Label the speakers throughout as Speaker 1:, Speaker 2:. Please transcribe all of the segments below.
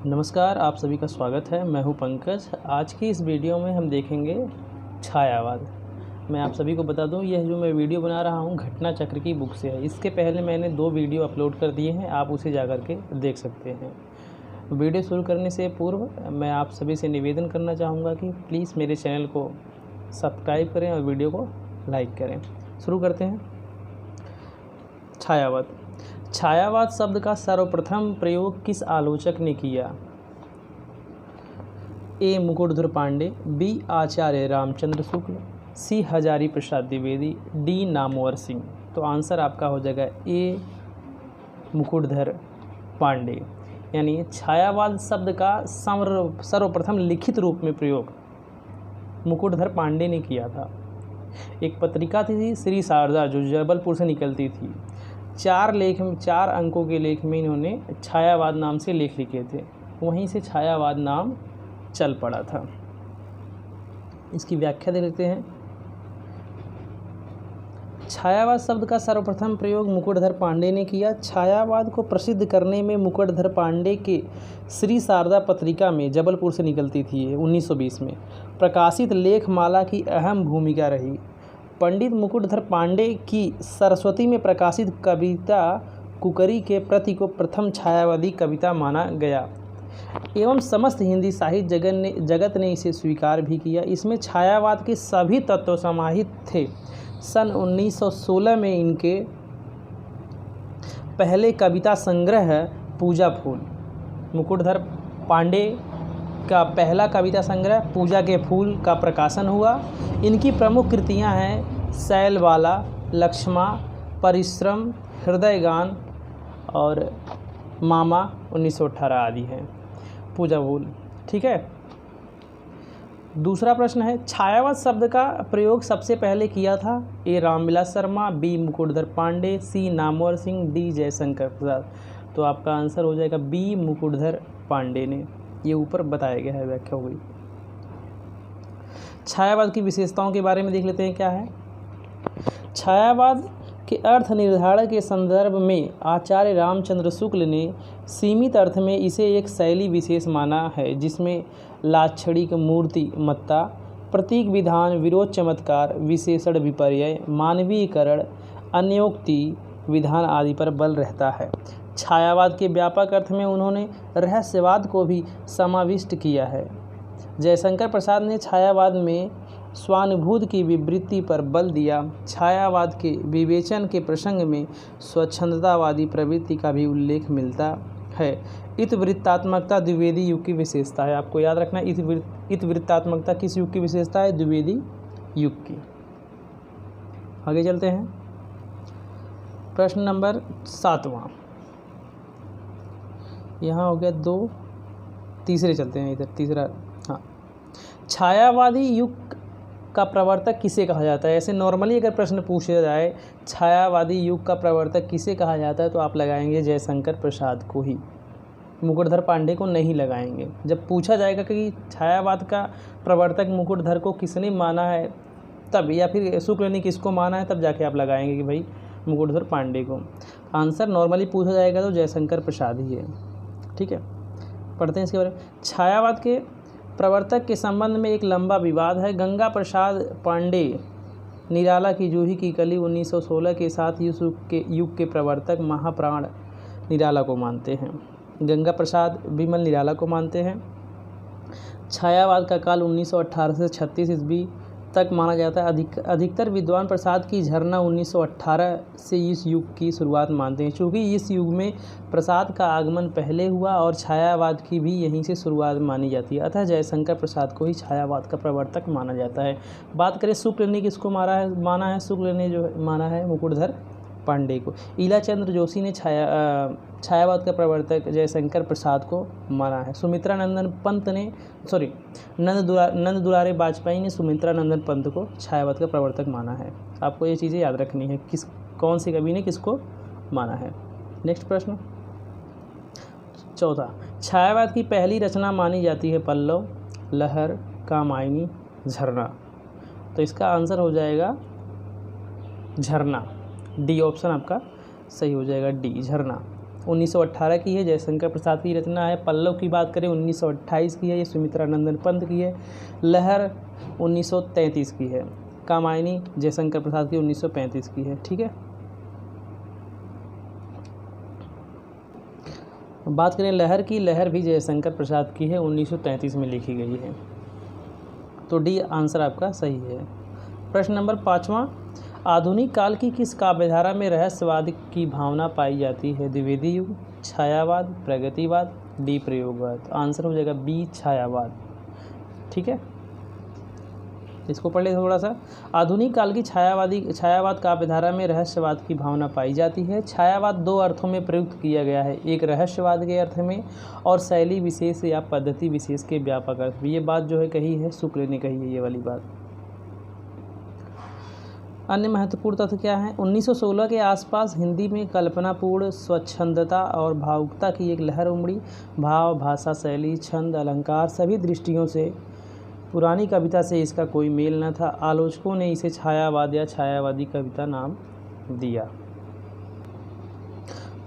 Speaker 1: नमस्कार, आप सभी का स्वागत है। मैं हूं पंकज। आज की इस वीडियो में हम देखेंगे छायावाद। मैं आप सभी को बता दूं, यह जो मैं वीडियो बना रहा हूं घटना चक्र की बुक से है। इसके पहले मैंने 2 वीडियो अपलोड कर दिए हैं, आप उसे जा कर के देख सकते हैं। वीडियो शुरू करने से पूर्व मैं आप सभी से निवेदन करना चाहूँगा कि प्लीज़ मेरे चैनल को सब्सक्राइब करें और वीडियो को लाइक करें। शुरू करते हैं। छायावाद। छायावाद शब्द का सर्वप्रथम प्रयोग किस आलोचक ने किया? ए. मुकुटधर पांडे, बी. आचार्य रामचंद्र शुक्ल, सी. हजारी प्रसाद द्विवेदी, डी. नामवर सिंह। तो आंसर आपका हो जाएगा ए. मुकुटधर पांडे। यानी छायावाद शब्द का सर्वप्रथम लिखित रूप में प्रयोग मुकुटधर पांडे ने किया था। एक पत्रिका थी श्री शारदा, जो जबलपुर से निकलती थी। 4 अंकों के लेख में इन्होंने छायावाद नाम से लेख लिखे थे। वहीं से छायावाद नाम चल पड़ा था। इसकी व्याख्या दे लेते हैं। छायावाद शब्द का सर्वप्रथम प्रयोग मुकुटधर पांडे ने किया। छायावाद को प्रसिद्ध करने में मुकुटधर पांडे के श्री शारदा पत्रिका में, जबलपुर से निकलती थी 1920 में, प्रकाशित लेखमाला की अहम भूमिका रही। पंडित मुकुटधर पांडे की सरस्वती में प्रकाशित कविता कुकरी के प्रति को प्रथम छायावादी कविता माना गया एवं समस्त हिंदी साहित्य जगत ने इसे स्वीकार भी किया। इसमें छायावाद के सभी तत्व समाहित थे। सन 1916 में इनके पहले कविता संग्रह पूजा फूल, मुकुटधर पांडे का पहला कविता संग्रह पूजा के फूल का प्रकाशन हुआ। इनकी प्रमुख कृतियां हैं शैलबाला, लक्ष्मा, परिश्रम, हृदयगान और मामा 1918 आदि हैं। पूजा फूल, ठीक है। दूसरा प्रश्न है, छायावाद शब्द का प्रयोग सबसे पहले किया था? ए. रामविलास शर्मा, बी. मुकुटधर पांडे, सी. नामवर सिंह, डी. जयशंकर प्रसाद। तो आपका आंसर हो जाएगा बी. मुकुटधर पांडे ने। ये ऊपर बताया गया है, व्याख्या हो गई। छायावाद की विशेषताओं के बारे में देख लेते हैं क्या है। छायावाद के अर्थ निर्धारण के संदर्भ में आचार्य रामचंद्र शुक्ल ने सीमित अर्थ में इसे एक शैली विशेष माना है, जिसमें लाक्षणिक मूर्तिमत्ता, प्रतीक विधान, विरोध चमत्कार, विशेषण विपर्यय, मानवीयकरण, अन्योक्ति विधान आदि पर बल रहता है। छायावाद के व्यापक अर्थ में उन्होंने रहस्यवाद को भी समाविष्ट किया है। जयशंकर प्रसाद ने छायावाद में स्वानुभूति की विवृत्ति पर बल दिया। छायावाद के विवेचन के प्रसंग में स्वच्छंदतावादी प्रवृत्ति का भी उल्लेख मिलता है। इतिवृत्तात्मकता द्विवेदी युग की विशेषता है। आपको याद रखना, इतिवृत्तात्मकता किस युग की विशेषता है? द्विवेदी युग की। आगे चलते हैं। प्रश्न नंबर 7वां। यहाँ हो गया 2, तीसरे चलते हैं इधर। तीसरा, हाँ, छायावादी युग का प्रवर्तक किसे कहा जाता है? ऐसे नॉर्मली अगर प्रश्न पूछा जाए छायावादी युग का प्रवर्तक किसे कहा जाता है, तो आप लगाएंगे जयशंकर प्रसाद को ही, मुकुटधर पांडे को नहीं लगाएंगे। जब पूछा जाएगा कि छायावाद का प्रवर्तक मुकुटधर को किसने माना है तब, या फिर शुक्ल ने किसको माना है, तब जाके आप लगाएंगे कि भाई मुकुटधर पांडे को। आंसर नॉर्मली पूछा जाएगा तो जयशंकर प्रसाद ही है, ठीक है। पढ़ते हैं इसके बारे में। छायावाद के प्रवर्तक के संबंध में एक लंबा विवाद है। गंगा प्रसाद पांडे निराला की जूही की कली 1916 के साथ युग के प्रवर्तक महाप्राण निराला को मानते हैं। गंगा प्रसाद विमल निराला को मानते हैं। छायावाद का काल 1918 से 36 ईस्वी तक माना जाता है। अधिकतर विद्वान प्रसाद की झरना 1918 से इस युग की शुरुआत मानते हैं। चूँकि इस युग में प्रसाद का आगमन पहले हुआ और छायावाद की भी यहीं से शुरुआत मानी जाती है, अतः जयशंकर प्रसाद को ही छायावाद का प्रवर्तक माना जाता है। बात करें शुक्ल ने किसको माना है, शुक्ल ने जो माना है मुकुटधर पांडे को। ईलाचंद्र जोशी ने छायावाद का प्रवर्तक जयशंकर प्रसाद को माना है। नंद दुलारे वाजपेयी ने सुमित्रा नंदन पंत को छायावाद का प्रवर्तक माना है। आपको ये चीज़ें याद रखनी है, कौन से कवि ने किसको माना है। नेक्स्ट प्रश्न, चौथा। छायावाद की पहली रचना मानी जाती है पल्लव, लहर, कामायनी, झरना। तो इसका आंसर हो जाएगा झरना। डी ऑप्शन आपका सही हो जाएगा, डी झरना। 1918 की है, जयशंकर प्रसाद की रचना है। पल्लव की बात करें 1928 की है, ये सुमित्रा नंदन पंत की है। लहर 1933 की है। कामायनी जयशंकर प्रसाद की 1935 की है। ठीक है, बात करें लहर की, लहर भी जयशंकर प्रसाद की है, 1933 में लिखी गई है। तो डी आंसर आपका सही है। प्रश्न नंबर 5वां, आधुनिक काल की किस काव्यधारा में रहस्यवाद की भावना पाई जाती है? द्विवेदी युग, छायावाद, प्रगतिवाद, डी प्रयोगवाद। आंसर हो जाएगा बी छायावाद। ठीक है, इसको पढ़ ले थोड़ा सा। आधुनिक काल की छायावाद काव्यधारा में रहस्यवाद की भावना पाई जाती है। छायावाद दो अर्थों में प्रयुक्त किया गया है, एक रहस्यवाद के अर्थ में और शैली विशेष या पद्धति विशेष के व्यापक अर्थ में। ये बात जो है कही है शुक्ल ने कही है, ये वाली बात। अन्य महत्वपूर्ण तथ्य क्या है? 1916 के आसपास हिंदी में कल्पनापूर्ण स्वच्छंदता और भावुकता की एक लहर उमड़ी। भाव, भाषा, शैली, छंद, अलंकार सभी दृष्टियों से पुरानी कविता से इसका कोई मेल न था। आलोचकों ने इसे छायावाद या छायावादी कविता नाम दिया।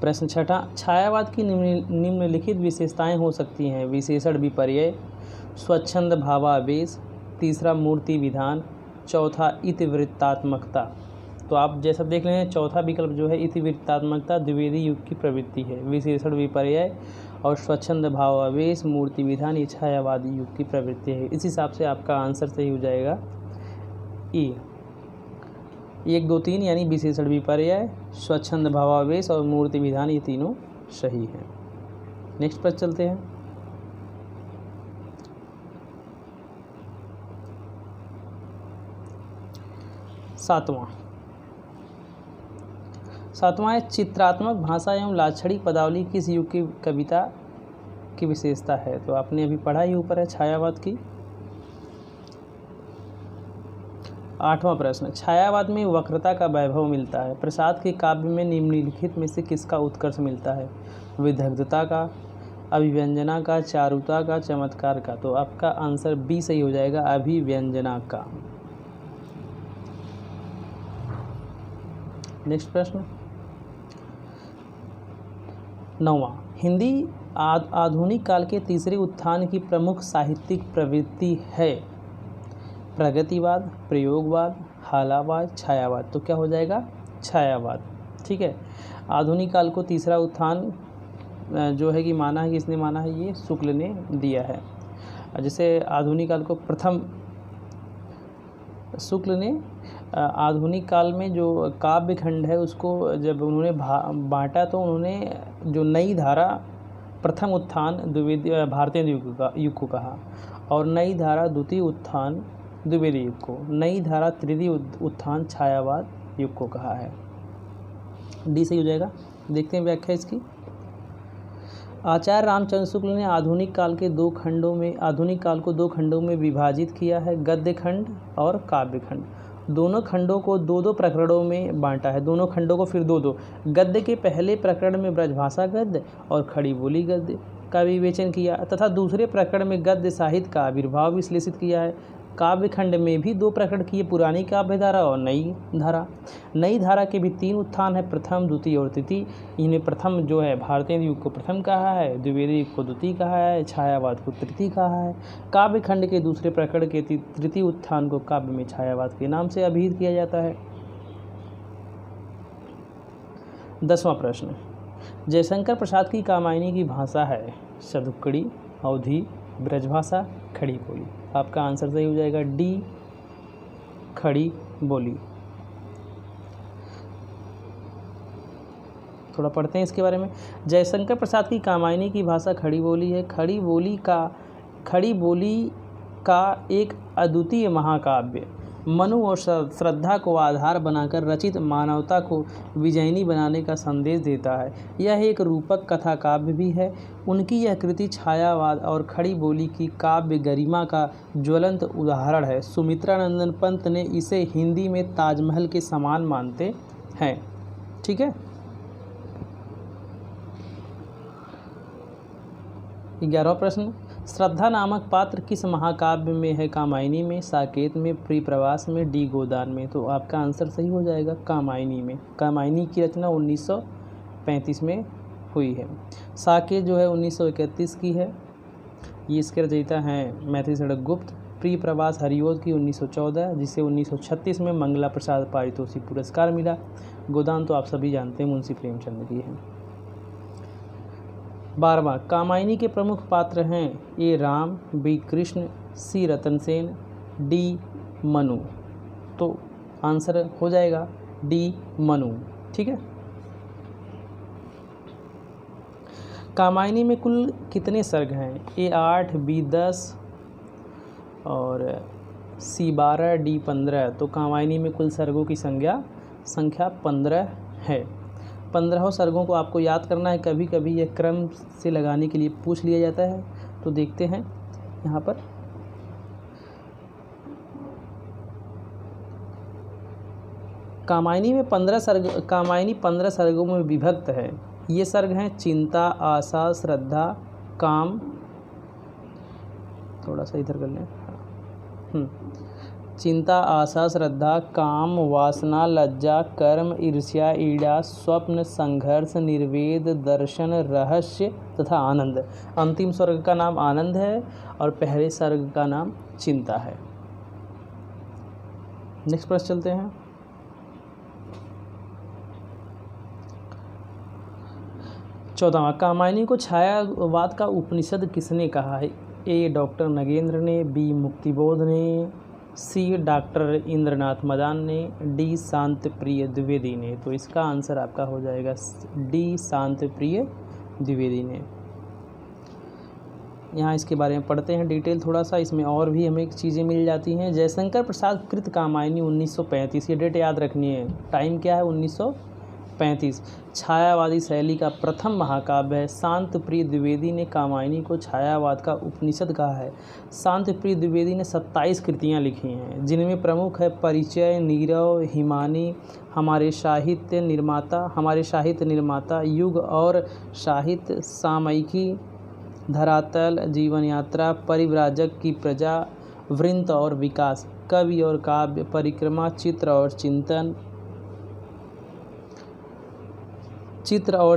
Speaker 1: प्रश्न 6, छायावाद की निम्नलिखित विशेषताएं हो सकती हैं? विशेषण विपर्यय, स्वच्छंद भावावेश, तीसरा मूर्ति विधान, चौथा इतिवृत्तात्मकता। तो आप जैसा देख लें, चौथा विकल्प जो है इतिवृत्तात्मकता द्विवेदी युग की प्रवृत्ति है। विशेषण विपर्यय और स्वच्छंद भावावेश, मूर्ति विधान ये छायावादी युग की प्रवृत्ति है। इस हिसाब से आपका आंसर सही हो जाएगा ई 1, 2, 3 यानी विशेषण विपर्यय, स्वच्छंद भावावेश और मूर्ति विधान ये तीनों सही हैं। नेक्स्ट पर चलते हैं। सातवां है चित्रात्मक भाषा एवं लाक्षणिक पदावली किस युग की कविता की विशेषता है? तो आपने अभी पढ़ा ही ऊपर है छायावाद की। 8वां प्रश्न, छायावाद में वक्रता का वैभव मिलता है। प्रसाद के काव्य में निम्नलिखित में से किसका उत्कर्ष मिलता है? विदग्धता का, अभिव्यंजना का, चारुता का, चमत्कार का। तो आपका आंसर बी सही हो जाएगा, अभिव्यंजना का। नेक्स्ट प्रश्न 9वां, हिंदी आधुनिक काल के तीसरे उत्थान की प्रमुख साहित्यिक प्रवृत्ति है? प्रगतिवाद, प्रयोगवाद, हालावाद, छायावाद। तो क्या हो जाएगा? छायावाद। ठीक है, आधुनिक काल को तीसरा उत्थान जो है कि माना है, किसने माना है? ये शुक्ल ने दिया है। जैसे आधुनिक काल को प्रथम शुक्ल ने आधुनिक काल में जो काव्य खंड है उसको जब उन्होंने बांटा तो उन्होंने जो नई धारा प्रथम उत्थान भारतीय युग को कहा और नई धारा द्वितीय उत्थान द्विवेदी युग को, नई धारा तृतीय उत्थान छायावाद युग को कहा है। डी सही हो जाएगा। देखते हैं व्याख्या इसकी। आचार्य रामचंद्र शुक्ल ने आधुनिक काल को दो खंडों में विभाजित किया है, गद्य खंड और काव्य खंड। दोनों खंडों को दो दो प्रकरणों में बांटा है, दोनों खंडों को फिर दो दो। गद्य के पहले प्रकरण में ब्रजभाषा गद्य और खड़ी बोली गद्य का विवेचन किया तथा दूसरे प्रकरण में गद्य साहित्य का आविर्भाव विश्लेषित किया है। काव्य खंड में भी दो प्रकरण किए, पुरानी काव्य धारा और नई धारा। नई धारा के भी तीन उत्थान है, प्रथम, द्वितीय और तृतीय। इन्हें प्रथम जो है भारतीय युग को प्रथम कहा है, द्विवेदी युग को द्वितीय कहा है, छायावाद को तृतीय कहा है। काव्य खंड के दूसरे प्रकरण के तृतीय उत्थान को काव्य में छायावाद के नाम से अभिहित किया जाता है। 10वां प्रश्न, जयशंकर प्रसाद की कामायनी की भाषा है शतुक्कड़ी, अवधी, ब्रजभाषा, खड़ी बोली। आपका आंसर सही हो जाएगा डी खड़ी बोली। थोड़ा पढ़ते हैं इसके बारे में। जयशंकर प्रसाद की कामायनी की भाषा खड़ी बोली है। खड़ी बोली का एक अद्वितीय महाकाव्य मनु और श्रद्धा को आधार बनाकर रचित मानवता को विजयिनी बनाने का संदेश देता है। यह एक रूपक कथा काव्य भी है। उनकी यह कृति छायावाद और खड़ी बोली की काव्य गरिमा का ज्वलंत उदाहरण है। सुमित्रा नंदन पंत ने इसे हिंदी में ताजमहल के समान मानते हैं। ठीक है, 11वां प्रश्न, श्रद्धा नामक पात्र किस महाकाव्य में है? कामायनी में, साकेत में, प्रियप्रवास में, डी गोदान में। तो आपका आंसर सही हो जाएगा कामायनी में। कामायनी की रचना 1935 में हुई है। साकेत जो है 1931 की है, ये इसके रचयिता हैं मैथिली षडक गुप्त। प्रिय प्रवास हरिओद की 1914, जिसे 1936 में मंगला प्रसाद पारितोषिक पुरस्कार मिला। गोदान तो आप सभी जानते हैं, मुंशी प्रेमचंद की है। 12वां, कामायनी के प्रमुख पात्र हैं ए राम, बी कृष्ण, सी रतन सेन, डी मनु। तो आंसर हो जाएगा डी मनु। ठीक है। कामायनी में कुल कितने सर्ग हैं? ए 8, बी 10 और सी 12, डी 15। तो कामायनी में कुल सर्गों की संख्या 15 है। 15 सर्गों को आपको याद करना है। कभी कभी यह क्रम से लगाने के लिए पूछ लिया जाता है, तो देखते हैं यहाँ पर। कामायनी में 15 सर्ग, कामायनी 15 सर्गों में विभक्त है। ये सर्ग हैं चिंता, आशा, श्रद्धा, काम, थोड़ा सा इधर कर लें, चिंता, आशा, श्रद्धा, काम, वासना, लज्जा, कर्म, ईर्ष्या, ईड़ा, स्वप्न, संघर्ष, निर्वेद, दर्शन, रहस्य तथा आनंद। अंतिम सर्ग का नाम आनंद है और पहले सर्ग का नाम चिंता है। नेक्स्ट प्रश्न चलते हैं। चौदहवां, कामायनी को छायावाद का उपनिषद किसने कहा है? ए डॉक्टर नगेंद्र ने, बी मुक्तिबोध ने, सी डॉक्टर इंद्रनाथ मदान ने, डी शांत प्रिय द्विवेदी ने। तो इसका आंसर आपका हो जाएगा डी शांत प्रिय द्विवेदी ने। यहाँ इसके बारे में पढ़ते हैं डिटेल थोड़ा सा, इसमें और भी हमें चीज़ें मिल जाती हैं। जयशंकर प्रसाद कृत कामायनी 1935, ये डेट याद रखनी है। टाइम क्या है? 1935। छायावादी शैली का प्रथम महाकाव्य है। शांत प्रिय द्विवेदी ने कामायनी को छायावाद का उपनिषद कहा है। शांत प्रिय द्विवेदी ने 27 कृतियाँ लिखी हैं, जिनमें प्रमुख है परिचय, नीरव, हिमानी, हमारे साहित्य निर्माता, युग और साहित्य, सामयिकी, धरातल, जीवन यात्रा, परिव्राजक की प्रजा, वृंत और विकास, कवि और काव्य, परिक्रमा, चित्र और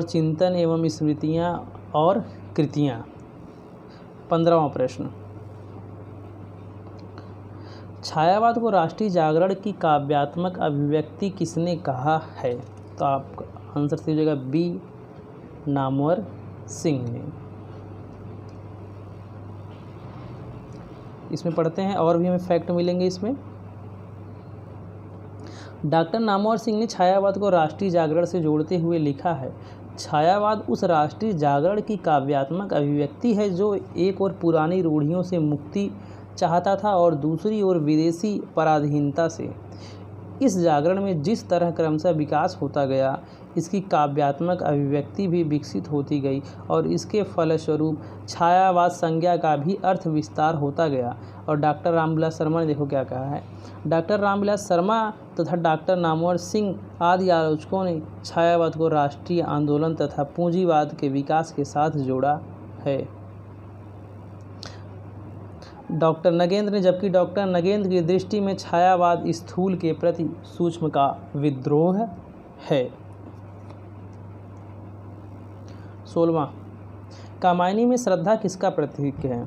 Speaker 1: चिंतन एवं स्मृतियाँ और कृतियाँ। 15वां प्रश्न, छायावाद को राष्ट्रीय जागरण की काव्यात्मक अभिव्यक्ति किसने कहा है? तो आपका आंसर सही हो जाएगा बी नामवर सिंह ने। इसमें पढ़ते हैं और भी हमें फैक्ट मिलेंगे इसमें। डॉक्टर नामवर सिंह ने छायावाद को राष्ट्रीय जागरण से जोड़ते हुए लिखा है, छायावाद उस राष्ट्रीय जागरण की काव्यात्मक अभिव्यक्ति है जो एक ओर पुरानी रूढ़ियों से मुक्ति चाहता था और दूसरी ओर विदेशी पराधीनता से। इस जागरण में जिस तरह क्रमशः विकास होता गया, इसकी काव्यात्मक अभिव्यक्ति भी विकसित होती गई और इसके फलस्वरूप छायावाद संज्ञा का भी अर्थ विस्तार होता गया। और डॉक्टर रामविलास शर्मा ने देखो क्या कहा है। डॉक्टर रामविलास शर्मा तथा डॉक्टर नामवर सिंह आदि आलोचकों ने छायावाद को राष्ट्रीय आंदोलन तथा पूंजीवाद के विकास के साथ जोड़ा है। डॉक्टर नगेंद्र ने, जबकि डॉक्टर नगेंद्र की दृष्टि में छायावाद स्थूल के प्रति सूक्ष्म का विद्रोह है। 16वां, कामायनी में श्रद्धा किसका प्रतीक है?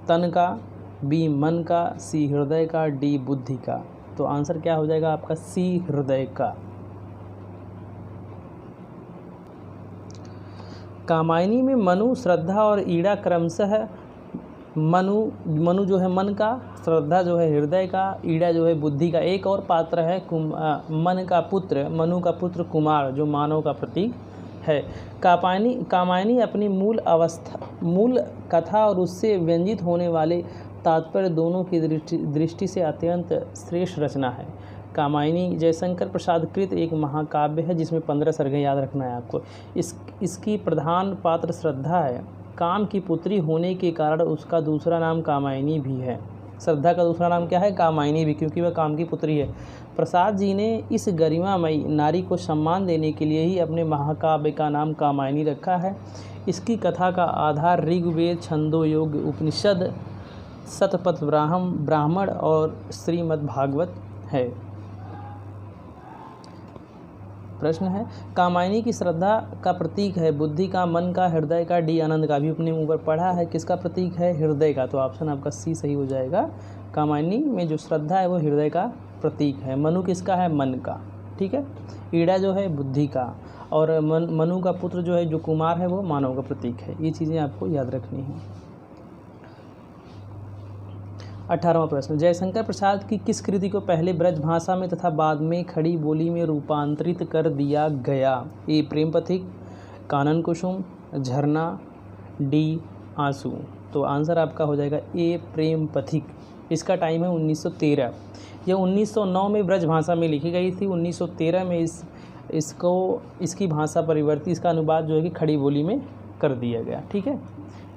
Speaker 1: तन का, बी मन का, सी हृदय का, डी बुद्धि का। तो आंसर क्या हो जाएगा आपका? सी हृदय का। कामायनी में मनु, श्रद्धा और ईड़ा क्रमशः मनु जो है मन का, श्रद्धा जो है हृदय का, ईड़ा जो है बुद्धि का। एक और पात्र है मन का पुत्र, मनु का पुत्र कुमार, जो मानव का प्रतीक है। कामायनी अपनी मूल कथा और उससे व्यंजित होने वाले तात्पर्य दोनों की दृष्टि से अत्यंत श्रेष्ठ रचना है। कामायनी जयशंकर प्रसाद कृत एक महाकाव्य है जिसमें 15 सर्गें याद रखना है आपको। इसकी प्रधान पात्र श्रद्धा है। काम की पुत्री होने के कारण उसका दूसरा नाम कामायनी भी है। श्रद्धा का दूसरा नाम क्या है? कामायनी भी, क्योंकि वह काम की पुत्री है। प्रसाद जी ने इस गरिमामयी नारी को सम्मान देने के लिए ही अपने महाकाव्य का नाम कामायनी रखा है। इसकी कथा का आधार ऋग्वेद, छंदोयोग, उपनिषद, शतपथ ब्राह्मण और श्रीमद् भागवत है। प्रश्न है, कामायनी की श्रद्धा का प्रतीक है बुद्धि का, मन का, हृदय का, डी आनंद का। भी अपने ऊपर पढ़ा है, किसका प्रतीक है? हृदय का। तो ऑप्शन आपका सी सही हो जाएगा। कामायनी में जो श्रद्धा है वो हृदय का प्रतीक है। मनु किसका है? मन का। ठीक है, ईड़ा जो है बुद्धि का, और मनु का पुत्र जो है जो कुमार है वो मानव का प्रतीक है। ये चीज़ें आपको याद रखनी है। 18वां प्रश्न, जयशंकर प्रसाद की किस कृति को पहले ब्रज भाषा में तथा बाद में खड़ी बोली में रूपांतरित कर दिया गया? ए प्रेम पथिक, कानन कुसुम, झरना, डी आंसू। तो आंसर आपका हो जाएगा ए प्रेम पथिक। इसका टाइम है 1913। यह 1909 में ब्रज भाषा में लिखी गई थी। 1913 में इसकी भाषा परिवर्तित, इसका अनुवाद जो है कि खड़ी बोली में कर दिया गया। ठीक है,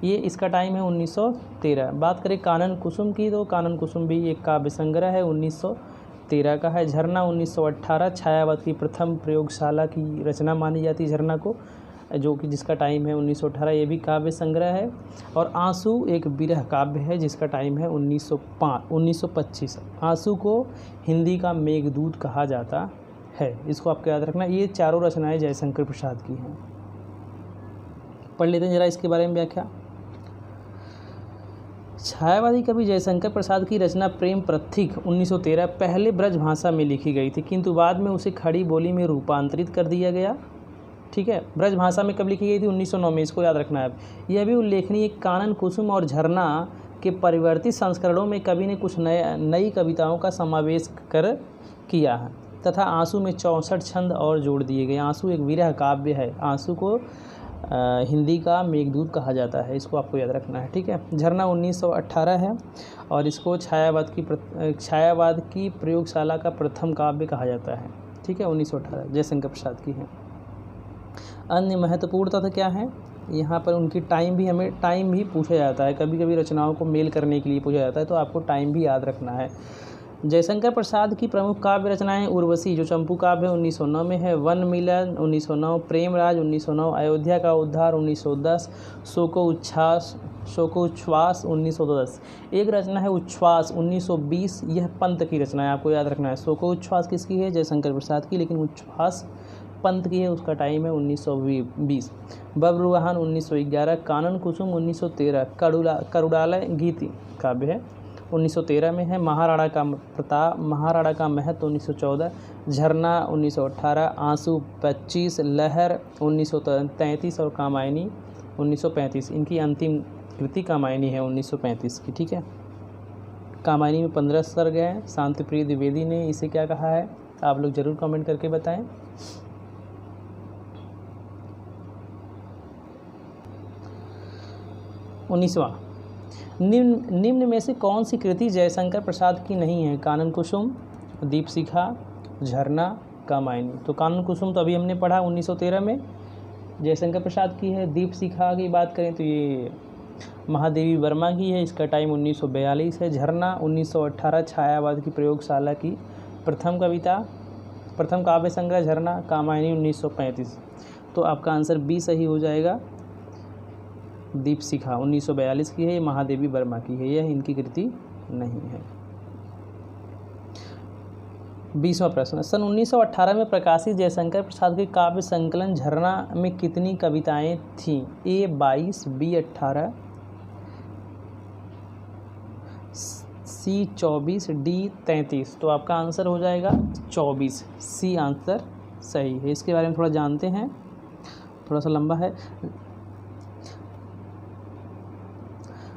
Speaker 1: ये इसका टाइम है 1913। बात करें कानन कुसुम की, तो कानन कुसुम भी एक काव्य संग्रह है, 1913 का है। झरना 1918 छायावाद की प्रथम प्रयोगशाला की रचना मानी जाती है झरना को, जो कि जिसका टाइम है 1918, ये भी काव्य संग्रह है। और आंसू एक विरह काव्य है जिसका टाइम है 1925। आंसू को हिंदी का मेघदूत कहा जाता है, इसको आपको याद रखना। ये चारों रचनाएं जयशंकर प्रसाद की हैं। पढ़ लेते हैं जरा इसके बारे में व्याख्या। छायावादी कवि जयशंकर प्रसाद की रचना प्रेम पथिक 1913 पहले ब्रज भाषा में लिखी गई थी, किंतु बाद में उसे खड़ी बोली में रूपांतरित कर दिया गया। ठीक है, ब्रज भाषा में कब लिखी गई थी? 1909 में, इसको याद रखना है। यह भी उल्लेखनीय, कानन कुसुम और झरना के परिवर्तित संस्करणों में कवि ने कुछ नई कविताओं का समावेश किया है तथा आंसू में 64 छंद और जोड़ दिए गए। आंसू एक विरह काव्य है। आंसू को हिंदी का मेघदूत कहा जाता है, इसको आपको याद रखना है। ठीक है, झरना 1918 है और इसको छायावाद की प्रयोगशाला का प्रथम काव्य कहा जाता है। ठीक है, 1918 जयशंकर प्रसाद की है। अन्य महत्वपूर्ण तथ्य क्या है? यहाँ पर उनकी हमें टाइम भी पूछा जाता है, कभी कभी रचनाओं को मेल करने के लिए पूछा जाता है, तो आपको टाइम भी याद रखना है। जयशंकर प्रसाद की प्रमुख काव्य रचनाएं उर्वशी जो चंपू काव्य 1909 में है, वन मिलन 1909, प्रेमराज 1909, अयोध्या का उद्धार 1910, शोकोच्छ्वास 1910। एक रचना है उच्छ्वास 1920, यह पंत की रचना है, आपको याद रखना है। शोकोच्छ्वास किसकी है? जयशंकर प्रसाद की, लेकिन उच्छ्वास पंत की है, उसका टाइम है 1920। बब्रुवाहन 1911, कानन कुसुम 1913, करुड़ालय गीति काव्य है 1913 में है। महाराणा का प्रताप, महाराणा का महत्व 1914, झरना 1918, आंसू 25, लहर 1933 और कामायनी 1935। इनकी अंतिम कृति कामायनी है 1935 की। ठीक है, कामायनी में 15 सर्ग हैं। शांतिप्रिय द्विवेदी ने इसे क्या कहा है? आप लोग जरूर कमेंट करके बताएं। 19वां, निम्न में से कौन सी कृति जयशंकर प्रसाद की नहीं है? कानन कुसुम, दीपशिखा, झरना, कामायनी। तो कानन कुसुम तो अभी हमने पढ़ा 1913 में जयशंकर प्रसाद की है। दीपशिखा की बात करें तो ये महादेवी वर्मा की है, इसका टाइम 1942 है। झरना 1918 छायावाद की प्रयोगशाला की प्रथम काव्य संग्रह झरना, कामायनी 1935। तो आपका आंसर बी सही हो जाएगा। दीपशिखा 1942 की है, महादेवी वर्मा की है, यह इनकी कृति नहीं है। 20वां प्रश्न, सन 1918 में प्रकाशित जयशंकर प्रसाद के काव्य संकलन झरना में कितनी कविताएं थीं? ए 22, बी 18, सी 24, डी 33। तो आपका आंसर हो जाएगा 24, सी आंसर सही है। इसके बारे में थोड़ा जानते हैं, थोड़ा सा लंबा है।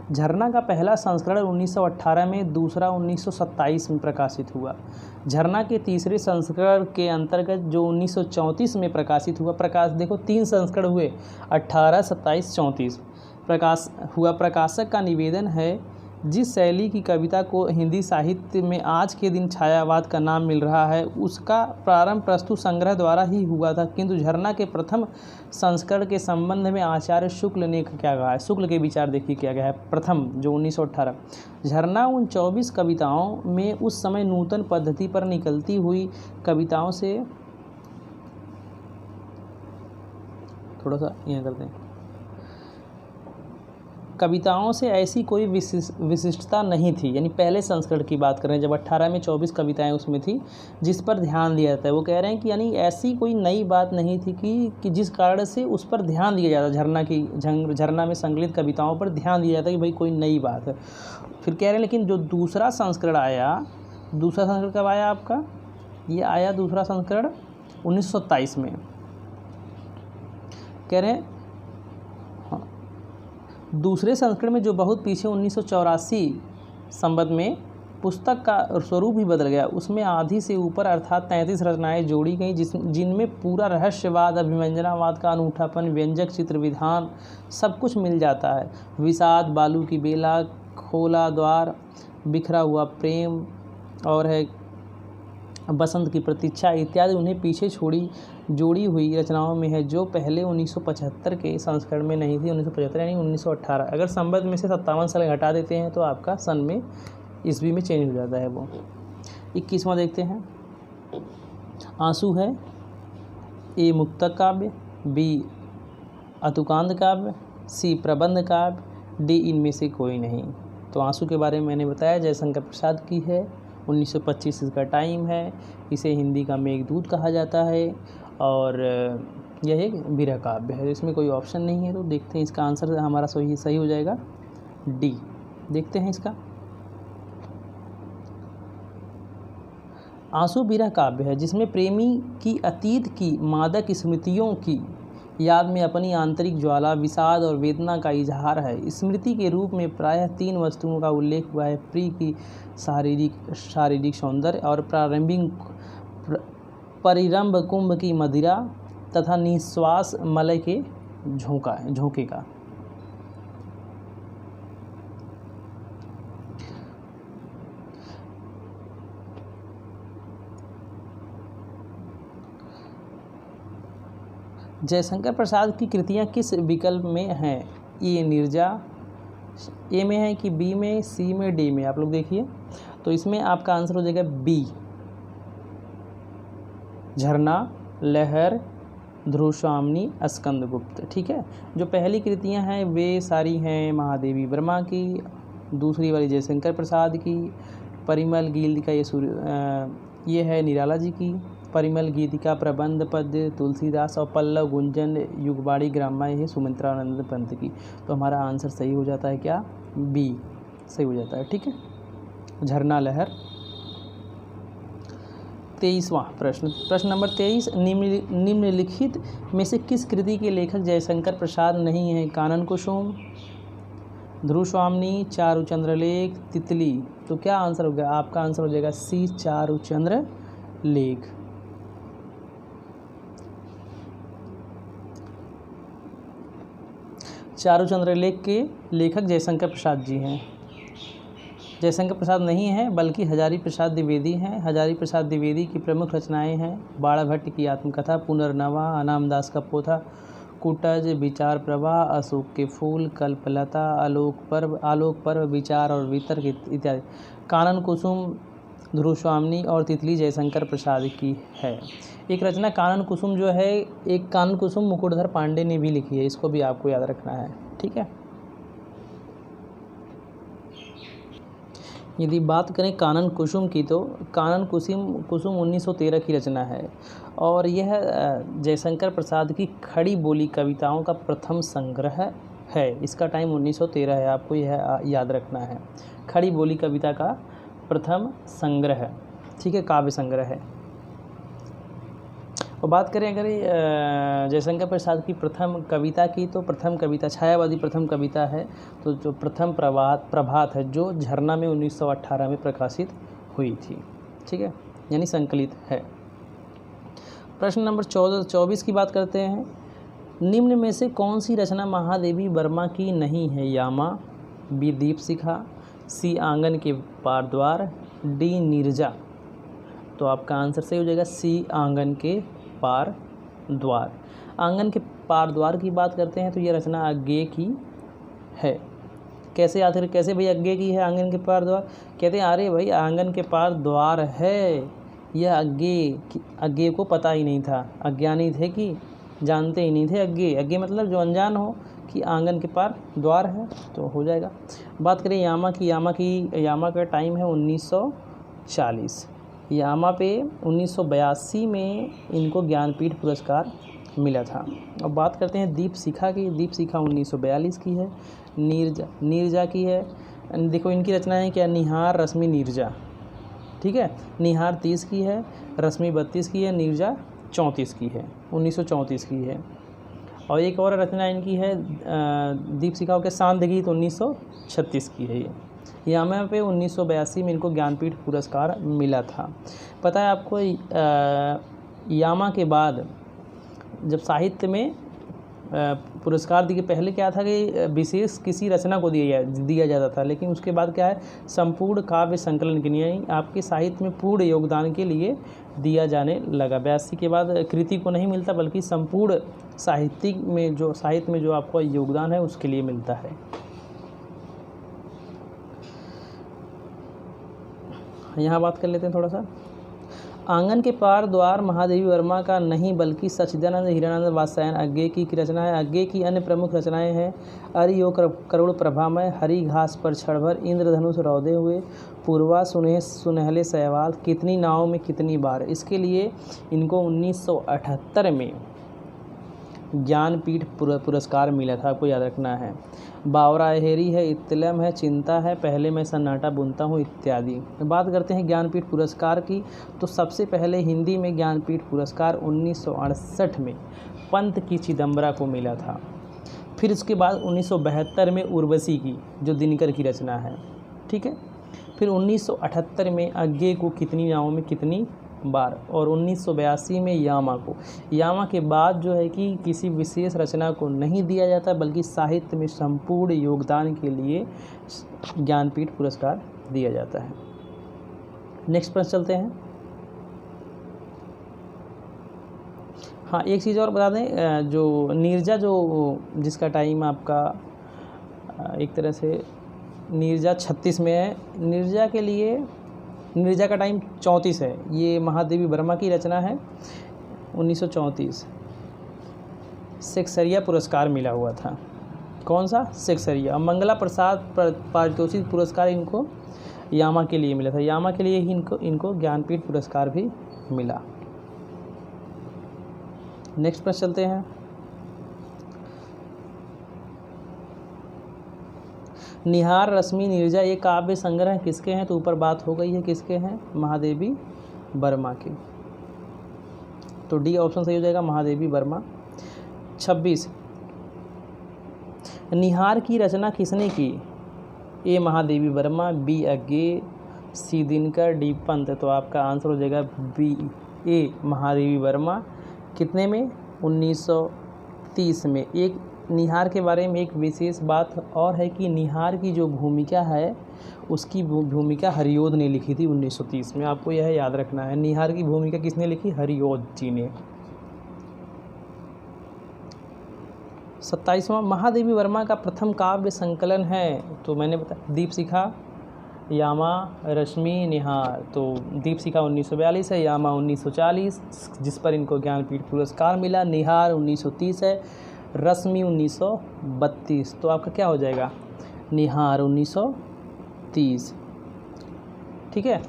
Speaker 1: झरना का पहला संस्करण 1918 में, दूसरा 1927 में प्रकाशित हुआ। झरना के तीसरे संस्करण के अंतर्गत जो 1934 में प्रकाशित हुआ, देखो 3 संस्करण हुए, 18, 27, 34 प्रकाशक का निवेदन है, जिस शैली की कविता को हिंदी साहित्य में आज के दिन छायावाद का नाम मिल रहा है, उसका प्रारंभ प्रस्तुत संग्रह द्वारा ही हुआ था। किंतु झरना के प्रथम संस्करण के संबंध में आचार्य शुक्ल ने क्या कहा है? शुक्ल के विचार देखिए क्या गया है। प्रथम जो 1918, झरना उन 24 कविताओं में उस समय नूतन पद्धति पर निकलती हुई कविताओं से, थोड़ा सा यहाँ करते हैं, कविताओं से ऐसी कोई विशिष्टता नहीं थी, यानी पहले संस्करण की बात कर रहे हैं जब 18 में 24 कविताएं उसमें थी जिस पर ध्यान दिया जाता है। वो कह रहे हैं कि यानी ऐसी कोई नई बात नहीं थी कि जिस कारण से उस पर ध्यान दिया जाता, झरना में संकलित कविताओं पर ध्यान दिया जाता कि भाई कोई नई बात है। फिर कह रहे हैं लेकिन जो दूसरा संस्करण कब आया आपका? ये आया दूसरा संस्करण 1927 में। कह रहे हैं दूसरे संस्करण में जो बहुत पीछे 1984 संबंध में पुस्तक का स्वरूप ही बदल गया, उसमें आधी से ऊपर अर्थात 33 रचनाएं जोड़ी गई जिनमें पूरा रहस्यवाद, अभिव्यंजनावाद का अनूठापन, व्यंजक चित्र विधान सब कुछ मिल जाता है। विषाद, बालू की बेला, खोला द्वार, बिखरा हुआ प्रेम और है बसंत की प्रतीक्षा इत्यादि उन्हें पीछे जोड़ी हुई रचनाओं में है, जो पहले 1975 के संस्करण में नहीं थी। 1975 यानी 1918। अगर संबंध में से 57 साल घटा देते हैं तो आपका सन में ईस्वी में चेंज हो जाता है वो। 21वां देखते हैं। आंसू है ए मुक्तक काव्य, बी अतुकांत काव्य, सी प्रबंध काव्य, डी इनमें से कोई नहीं। तो आंसू के बारे में मैंने बताया जयशंकर प्रसाद की है, 1925 इसका टाइम है, इसे हिंदी का मेघदूत कहा जाता है और यह एक विरह काव्य है। इसमें कोई ऑप्शन नहीं है, तो देखते हैं इसका आंसर हमारा सही हो जाएगा डी। देखते हैं इसका। आंसू विरह काव्य है जिसमें प्रेमी की अतीत की मादक स्मृतियों की याद में अपनी आंतरिक ज्वाला, विषाद और वेदना का इजहार है। स्मृति के रूप में प्रायः 3 वस्तुओं का उल्लेख हुआ है: प्रिय की शारीरिक सौंदर्य और प्रारंभिक परिरंभ कुंभ की मदिरा तथा निश्वास मलय के झोंके का। जयशंकर प्रसाद की कृतियाँ किस विकल्प में हैं? ए नीरजा, ए में है कि बी में, सी में, डी में? आप लोग देखिए, तो इसमें आपका आंसर हो जाएगा बी, झरना, लहर, ध्रुवस्वामिनी, स्कंदगुप्त। ठीक है। जो पहली कृतियां हैं वे सारी हैं महादेवी वर्मा की, दूसरी वाली जयशंकर प्रसाद की, परिमल गीतिका ये है निराला जी की, परिमल गीतिका प्रबंध पद्य तुलसीदास और पल्लव गुंजन युगबाड़ी ग्राम्य है सुमित्रानंद पंत की। तो हमारा आंसर सही हो जाता है क्या? बी सही हो जाता है। ठीक है, झरना लहर। 23वां प्रश्न नंबर 23, निम्नलिखित में से किस कृति के लेखक जयशंकर प्रसाद नहीं हैं? कानन कुसुम, ध्रुवस्वामिनी, चारुचंद्र लेख, तितली। तो क्या आंसर हो गया? आपका आंसर हो जाएगा सी, चारुचंद्र लेख। चारुचंद्र लेख के लेखक जयशंकर प्रसाद जी हैं। जयशंकर प्रसाद नहीं हैं बल्कि हजारी प्रसाद द्विवेदी हैं। हजारी प्रसाद द्विवेदी की प्रमुख रचनाएं हैं बाणभट्ट की आत्मकथा, पुनर्नवा, अनामदास का पोथा, कुटज, विचार प्रवाह, अशोक के फूल, कल्पलता, आलोक पर्व, विचार और वितर्क इत्यादि। कानन कुसुम, ध्रुवस्वामिनी और तितली जयशंकर प्रसाद की है। एक रचना कानन कुसुम जो है, एक कानन कुसुम मुकुटधर पांडे ने भी लिखी है, इसको भी आपको याद रखना है। ठीक है। यदि बात करें कानन कुसुम की, तो कानन कुसुम 1913 की रचना है और यह जयशंकर प्रसाद की खड़ी बोली कविताओं का प्रथम संग्रह है। इसका टाइम 1913 है, आपको यह याद रखना है। खड़ी बोली कविता का प्रथम संग्रह, ठीक है, काव्य संग्रह है। और बात करें अगर जयशंकर प्रसाद की प्रथम कविता की, तो प्रथम कविता छायावादी प्रथम कविता है, तो जो प्रथम प्रभात है जो झरना में 1918 में प्रकाशित हुई थी। ठीक है, यानी संकलित है। प्रश्न नंबर 24 की बात करते हैं। निम्न में से कौन सी रचना महादेवी वर्मा की नहीं है? यामा, बी दीपशिखा, सी आंगन के पार द्वार, डी नीरजा। तो आपका आंसर सही हो जाएगा सी, आंगन के पार द्वार। आंगन के पार द्वार की बात करते हैं तो यह रचना अज्ञेय की है। कैसे भाई अज्ञेय की है आंगन के पार द्वार? कहते हैं अरे भाई आंगन के पार द्वार है, यह अज्ञेय को पता ही नहीं था, अज्ञानी थे कि जानते ही नहीं थे। अज्ञेय मतलब जो अनजान हो, कि आंगन के पार द्वार है, तो हो जाएगा। बात करें यामा की, यामा का टाइम है 1940। यामा पे 1982 में इनको ज्ञानपीठ पुरस्कार मिला था। अब बात करते हैं दीपशिखा की। दीपशिखा 1942 की है। नीरजा की है, देखो इनकी रचना है क्या, निहार, रश्मि, नीरजा, ठीक है। निहार 30 की है, रश्मि 32 की है, नीरजा 34 की है, 1934 की है। और एक और रचना इनकी है दीपशिखा के सांध्य गीत, 1936 की है। यामा पे 1982 में इनको ज्ञानपीठ पुरस्कार मिला था। पता है आपको यामा के बाद जब साहित्य में पुरस्कार दिए, पहले क्या था कि विशेष किसी रचना को दिया जाता था, लेकिन उसके बाद क्या है, संपूर्ण काव्य संकलन के लिए आपके साहित्य में पूर्ण योगदान के लिए दिया जाने लगा। 82 के बाद कृति को नहीं मिलता, बल्कि संपूर्ण साहित्य में जो आपका योगदान है उसके लिए मिलता है। यहाँ बात कर लेते हैं थोड़ा सा। आंगन के पार द्वार महादेवी वर्मा का नहीं, बल्कि सच्चिदानंद हीरानंद वात्स्यायन अज्ञे की रचना है। अज्ञे की अन्य प्रमुख रचनाएं हैं अरियो करुण प्रभामय, हरी घास पर क्षणभर, इंद्रधनुष रौदे हुए, पूर्वा सुनहले सवाल, कितनी नाव में कितनी बार। इसके लिए इनको 1978 में ज्ञानपीठ पुरस्कार मिला था, आपको याद रखना है। बावरा हेरी है, इत्तलम है, चिंता है, पहले मैं सन्नाटा बुनता हूँ, इत्यादि। बात करते हैं ज्ञानपीठ पुरस्कार की, तो सबसे पहले हिंदी में ज्ञानपीठ पुरस्कार 1968 में पंत की चिदम्बरा को मिला था। फिर उसके बाद 1972 में उर्वशी की, जो दिनकर की रचना है, ठीक है। फिर 1978 में अज्ञे को कितनी नावों में कितनी बार, और 1982 में यामा के बाद जो है कि किसी विशेष रचना को नहीं दिया जाता, बल्कि साहित्य में संपूर्ण योगदान के लिए ज्ञानपीठ पुरस्कार दिया जाता है। नेक्स्ट प्रश्न चलते हैं। हाँ, एक चीज़ और बता दें, जो नीरजा जिसका टाइम आपका एक तरह से नीरजा 36 में है, नीरजा का टाइम 34 है। ये महादेवी वर्मा की रचना है, 1934। सेक्सरिया पुरस्कार मिला हुआ था। कौन सा? सेक्सरिया। मंगला प्रसाद पारितोषिक पुरस्कार इनको यामा के लिए मिला था। यामा के लिए ही इनको ज्ञानपीठ पुरस्कार भी मिला। नेक्स्ट प्रश्न चलते हैं। निहार, रश्मि, नीरजा ये काव्य संग्रह किसके हैं? तो ऊपर बात हो गई है, किसके हैं? महादेवी वर्मा के। तो डी ऑप्शन सही हो जाएगा, महादेवी वर्मा। 26, निहार की रचना किसने की? ए महादेवी वर्मा, बी अज्ञे, सी दिनकर, डी पंत। तो आपका आंसर हो जाएगा बी, ए महादेवी वर्मा। कितने में? 1930 में। एक निहार के बारे में एक विशेष बात और है कि निहार की जो भूमिका है उसकी भूमिका हरिओद ने लिखी थी 1930 में। आपको यह याद रखना है, निहार की भूमिका किसने लिखी? हरिओद जी ने। 27वां, महादेवी वर्मा का प्रथम काव्य संकलन है। तो मैंने बताया दीपशिखा, यामा, रश्मि, निहार। तो दीपशिखा 1942 है, यामा 1940 जिस पर इनको ज्ञानपीठ पुरस्कार मिला, निहार 1930 है, रश्मि 1932। तो आपका क्या हो जाएगा? निहार 1930, ठीक है।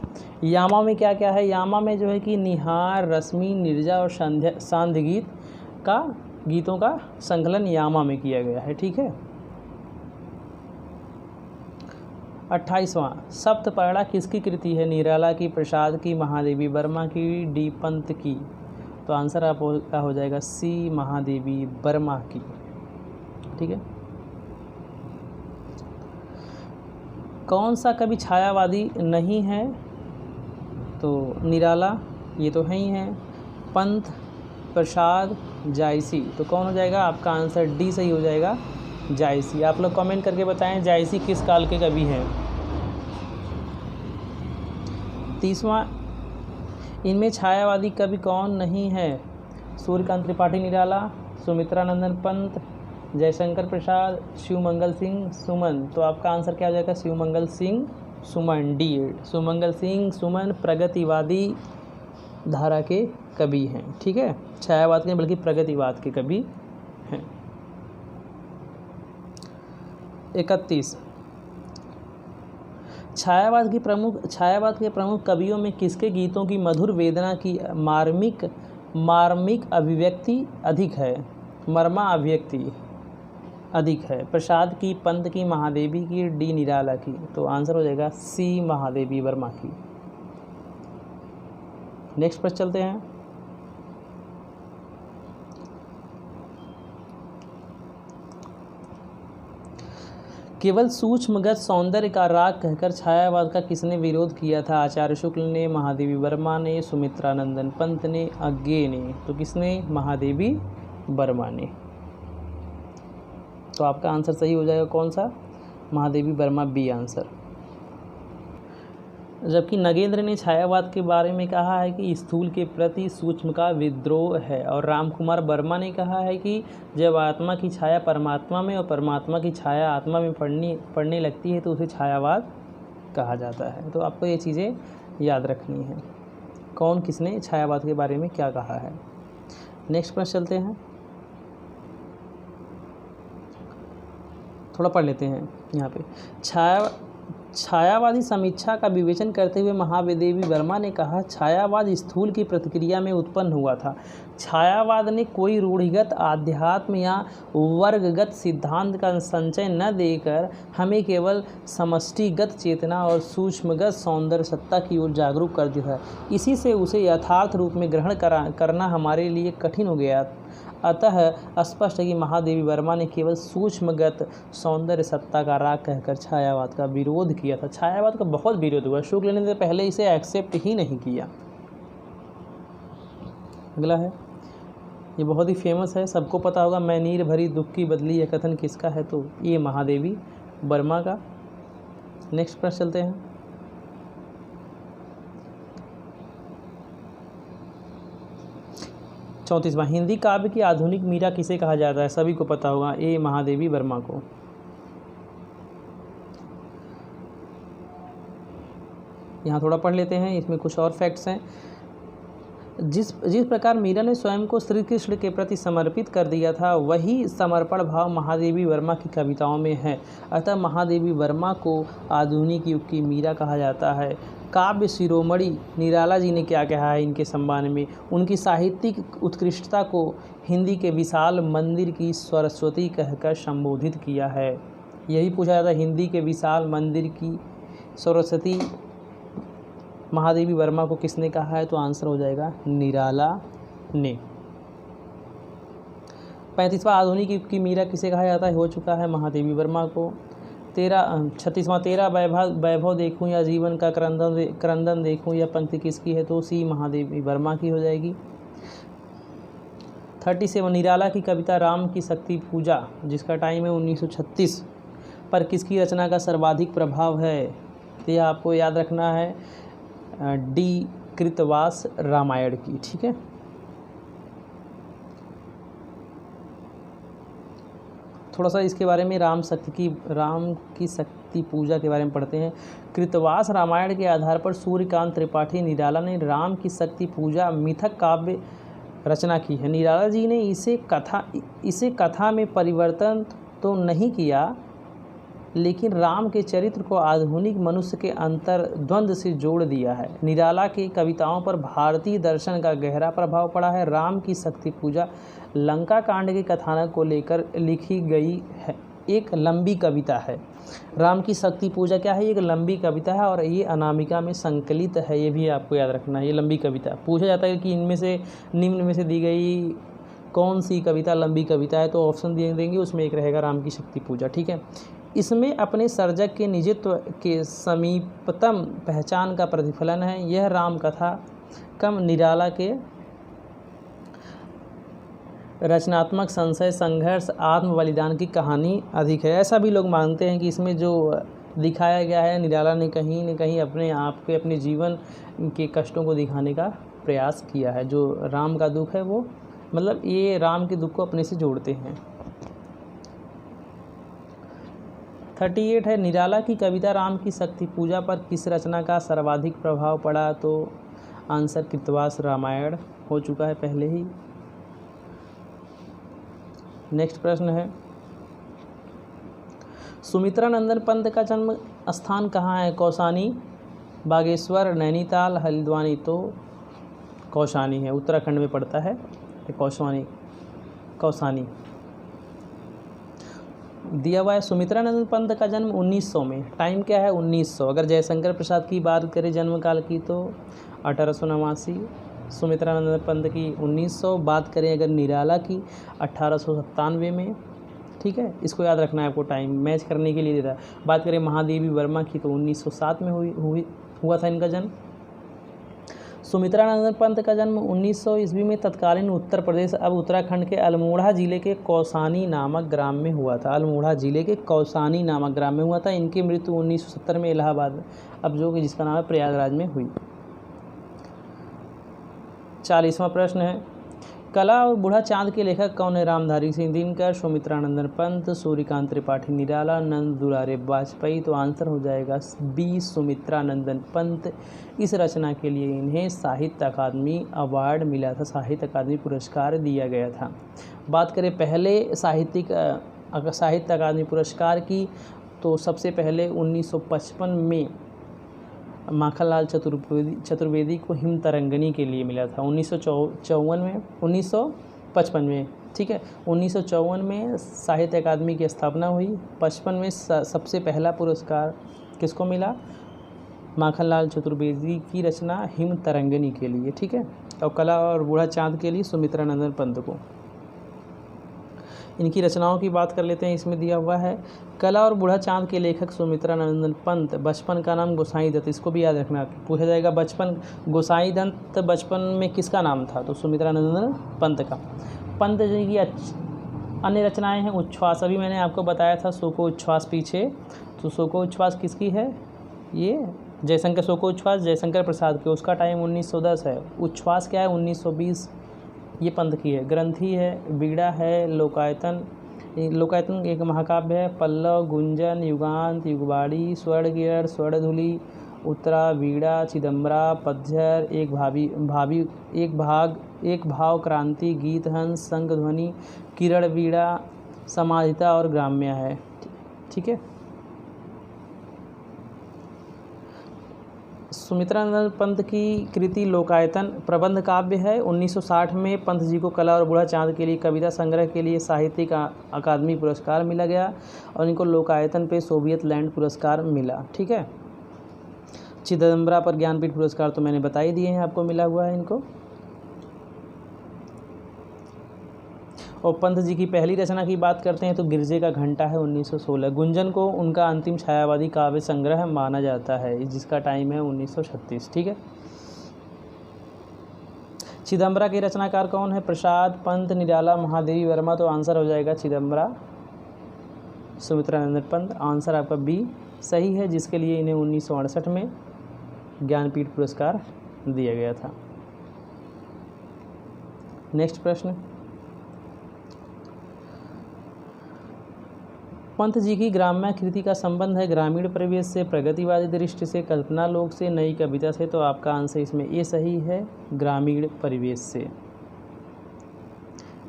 Speaker 1: यामा में क्या क्या है? यामा में जो है कि निहार, रश्मि, नीरजा और सांध्य गीतों का संकलन यामा में किया गया है, ठीक है। 28वां, सप्तपर्णा किसकी कृति है? निराला की, प्रसाद की, महादेवी वर्मा की, डी पंत की। तो आंसर आपका हो जाएगा सी, महादेवी वर्मा की, ठीक है। कौन सा कवि छायावादी नहीं है? तो निराला, ये तो है ही है, पंत, प्रसाद, जायसी। तो कौन हो जाएगा? आपका आंसर डी सही हो जाएगा, जायसी। आप लोग कमेंट करके बताएं जायसी किस काल के कवि हैं। 30वां, इनमें छायावादी कवि कौन नहीं है? सूर्यकांत त्रिपाठी निराला, सुमित्रा नंदन पंत, जयशंकर प्रसाद, शिवमंगल सिंह सुमन। तो आपका आंसर क्या हो जाएगा? शिवमंगल सिंह सुमन, डी। शिवमंगल सिंह सुमन प्रगतिवादी धारा के कवि हैं, ठीक है। छायावाद के बल्कि प्रगतिवाद के कवि हैं। 31। छायावाद के प्रमुख कवियों में किसके गीतों की मधुर वेदना की मार्मिक अभिव्यक्ति अधिक है? मर्मा अभिव्यक्ति अधिक है। प्रसाद की, पंत की, महादेवी की, डी निराला की? तो आंसर हो जाएगा सी महादेवी वर्मा की। नेक्स्ट प्रश्न चलते हैं। केवल सूक्ष्मगत सौंदर्य का राग कहकर छायावाद का किसने विरोध किया था? आचार्य शुक्ल ने, महादेवी वर्मा ने, सुमित्रानंदन पंत ने, अज्ञे ने? तो किसने? महादेवी वर्मा ने। तो आपका आंसर सही हो जाएगा कौन सा? Mahadevi Verma, B answer. जबकि नगेंद्र ने छायावाद के बारे में कहा है कि स्थूल के प्रति सूक्ष्म का विद्रोह है, और रामकुमार वर्मा ने कहा है कि जब आत्मा की छाया परमात्मा में और परमात्मा की छाया आत्मा में पड़ने लगती है तो उसे छायावाद कहा जाता है। तो आपको ये चीज़ें याद रखनी है, कौन किसने छायावाद के बारे में क्या कहा है। नेक्स्ट प्रश्न चलते हैं, थोड़ा पढ़ लेते हैं यहाँ पे। छायावादी समीक्षा का विवेचन करते हुए महादेवी वर्मा ने कहा, छायावाद स्थूल की प्रतिक्रिया में उत्पन्न हुआ था। छायावाद ने कोई रूढ़िगत आध्यात्म या वर्गगत सिद्धांत का संचय न देकर हमें केवल समष्टिगत चेतना और सूक्ष्मगत सौंदर्य सत्ता की ओर जागरूक कर दिया था। इसी से उसे यथार्थ रूप में ग्रहण करना हमारे लिए कठिन हो गया। अतः स्पष्ट है कि महादेवी वर्मा ने केवल सूक्ष्मगत सौंदर्य सत्ता का राग कहकर छायावाद का विरोध किया था। छायावाद का बहुत विरोध हुआ, शुक्ल ने पहले इसे एक्सेप्ट ही नहीं किया। अगला है, ये बहुत ही फेमस है, सबको पता होगा, मैं नीर भरी दुख की बदली, यह कथन किसका है? तो ये महादेवी वर्मा का। नेक्स्ट प्रश्न चलते हैं। चौंतीसवां, हिंदी काव्य की आधुनिक मीरा किसे कहा जाता है? सभी को पता होगा, ए महादेवी वर्मा को। यहाँ थोड़ा पढ़ लेते हैं, इसमें कुछ और फैक्ट्स हैं। जिस प्रकार मीरा ने स्वयं को श्री कृष्ण के प्रति समर्पित कर दिया था, वही समर्पण भाव महादेवी वर्मा की कविताओं में है। अतः महादेवी वर्मा को आधुनिक युग की मीरा कहा जाता है। काव्य शिरोमणि निराला जी ने क्या कहा है इनके सम्मान में? उनकी साहित्यिक उत्कृष्टता को हिंदी के विशाल मंदिर की सरस्वती कहकर संबोधित किया है। यही पूछा जाता है, हिंदी के विशाल मंदिर की सरस्वती महादेवी वर्मा को किसने कहा है? तो आंसर हो जाएगा निराला ने। 35वां, आधुनिक युग की मीरा किसे कहा जाता है? हो चुका है महादेवी वर्मा को। 36वां, तेरा वैभव देखूं या जीवन का क्रंदन देखूं, यह पंक्ति किसकी है? तो सी महादेवी वर्मा की हो जाएगी। 37वां, निराला की कविता राम की शक्ति पूजा, जिसका टाइम है 1936, पर किसकी रचना का सर्वाधिक प्रभाव है? तो यह आपको याद रखना है, डी कृतवास रामायण की। ठीक है, थोड़ा सा इसके बारे में राम की शक्ति पूजा के बारे में पढ़ते हैं। कृतवास रामायण के आधार पर सूर्यकांत त्रिपाठी निराला ने राम की शक्ति पूजा मिथक काव्य रचना की है। निराला जी ने इसे कथा में परिवर्तन तो नहीं किया, लेकिन राम के चरित्र को आधुनिक मनुष्य के अंतर्द्वंद से जोड़ दिया है। निराला की कविताओं पर भारतीय दर्शन का गहरा प्रभाव पड़ा है। राम की शक्ति पूजा लंका कांड के कथानक को लेकर लिखी गई है, एक लंबी कविता है। राम की शक्ति पूजा क्या है? एक लंबी कविता है और ये अनामिका में संकलित है, ये भी आपको याद रखना है। ये लंबी कविता पूछा जाता है कि इनमें से निम्न में से दी गई कौन सी कविता लंबी कविता है? तो ऑप्शन दिए देंगे, उसमें एक रहेगा राम की शक्ति पूजा। ठीक है, इसमें अपने सर्जक के निजत्व के समीपतम पहचान का प्रतिफलन है। यह राम कथा कम निराला के रचनात्मक संशय, संघर्ष, आत्म बलिदान की कहानी अधिक है। ऐसा भी लोग मानते हैं कि इसमें जो दिखाया गया है, निराला ने कहीं न कहीं अपने आप के, अपने जीवन के कष्टों को दिखाने का प्रयास किया है। जो राम का दुख है वो, मतलब ये राम के दुख को अपने से जोड़ते हैं। 38 है, निराला की कविता राम की शक्ति पूजा पर किस रचना का सर्वाधिक प्रभाव पड़ा? तो आंसर कृतवास रामायण हो चुका है पहले ही। नेक्स्ट प्रश्न है, सुमित्रा नंदन पंत का जन्म स्थान कहाँ है? कौसानी, बागेश्वर, नैनीताल, हल्द्वानी। तो कौसानी है, उत्तराखंड में पड़ता है कौसानी दिया हुआ है। सुमित्रा नंदन पंत का जन्म 1900 में, टाइम क्या है? 1900। अगर जयशंकर प्रसाद की बात करें जन्म काल की तो 1889, सुमित्रा नंदन पंत की 1900। बात करें अगर निराला की 1897 में, ठीक है, इसको याद रखना है आपको, टाइम मैच करने के लिए दे रहा है। बात करें महादेवी वर्मा की तो 1907 में हुआ था इनका जन्म। सुमित्रा नंदन पंत का जन्म 1900 ईस्वी में तत्कालीन उत्तर प्रदेश अब उत्तराखंड के अल्मोड़ा जिले के कौसानी नामक ग्राम में हुआ था। अल्मोड़ा जिले के कौसानी नामक ग्राम में हुआ था। इनकी मृत्यु 1970 में इलाहाबाद, अब जो कि जिसका नाम है प्रयागराज में हुई। 40वां प्रश्न है, कला और बूढ़ा चांद के लेखक कौन है? रामधारी सिंह दिनकर, सुमित्रा नंदन पंत, सूर्यकांत त्रिपाठी निराला, नंद दुलारे वाजपेयी। तो आंसर हो जाएगा बी, सुमित्रा नंदन पंत। इस रचना के लिए इन्हें साहित्य अकादमी अवार्ड मिला था, साहित्य अकादमी पुरस्कार दिया गया था। बात करें पहले साहित्य अकादमी पुरस्कार की तो सबसे पहले 1955 में माखनलाल चतुर्वेदी को हिम तरंगिणी के लिए मिला था। 1955 में, ठीक है, 1954 में साहित्य अकादमी की स्थापना हुई। 55 में सबसे पहला पुरस्कार किसको मिला? माखनलाल चतुर्वेदी की रचना हिम तरंगिणी के लिए, ठीक है। और कला और बूढ़ा चांद के लिए सुमित्रा नंदन पंत को। इनकी रचनाओं की बात कर लेते हैं, इसमें दिया हुआ है कला और बूढ़ा चांद के लेखक सुमित्रा नंदन पंत। बचपन का नाम गोसाई दत्त, इसको भी याद रखना, पूछा जाएगा बचपन गोसाई दत्त बचपन में किसका नाम था? तो सुमित्रा नंदन पंत का। पंत जी की अन्य रचनाएं हैं उच्छ्वास, अभी मैंने आपको बताया था शोको उच्छ्वास पीछे, तो शोको उच्छ्वास किसकी है? ये जयशंकर, शोको उच्छ्वास जयशंकर प्रसाद के, उसका टाइम 1910 है। उच्छ्वास क्या है? 1920, ये पंत की है। ग्रंथि है, बीड़ा है, लोकायतन एक महाकाव्य है, पल्लव, गुंजन, युगांत, युगवाड़ी, स्वर्णकिरण, स्वर्णधुली, उत्तरा, बीड़ा, चिदम्बरा, पतझर, एक भाव, क्रांति, गीतहंस, संगध्वनि, किरण बीड़ा, समाधिता और ग्राम्य है, ठीक है। सुमित्रा नंदन पंत की कृति लोकायतन प्रबंध काव्य है। 1960 में पंत जी को कला और बूढ़ा चांद के लिए कविता संग्रह के लिए साहित्यिक अकादमी पुरस्कार मिला गया और इनको लोकायतन पे सोवियत लैंड पुरस्कार मिला, ठीक है। चिदम्बरा पर ज्ञानपीठ पुरस्कार तो मैंने बता ही दिए हैं, आपको मिला हुआ है इनको। और पंत जी की पहली रचना की बात करते हैं तो गिरजे का घंटा है 1916। गुंजन को उनका अंतिम छायावादी काव्य संग्रह माना जाता है, जिसका टाइम है 1936, ठीक है। चिदम्बरा के रचनाकार कौन है? प्रसाद, पंत, निराला, महादेवी वर्मा। तो आंसर हो जाएगा चिदम्बरा, सुमित्रा नंदन पंत। आंसर आपका बी सही है, जिसके लिए इन्हें 1968 में ज्ञानपीठ पुरस्कार दिया गया था। नेक्स्ट प्रश्न, पंत जी की ग्राम्य कृति का संबंध है ग्रामीण परिवेश से, प्रगतिवादी दृष्टि से, कल्पना लोक से, नई कविता से। तो आपका आंसर इसमें ए सही है, ग्रामीण परिवेश से।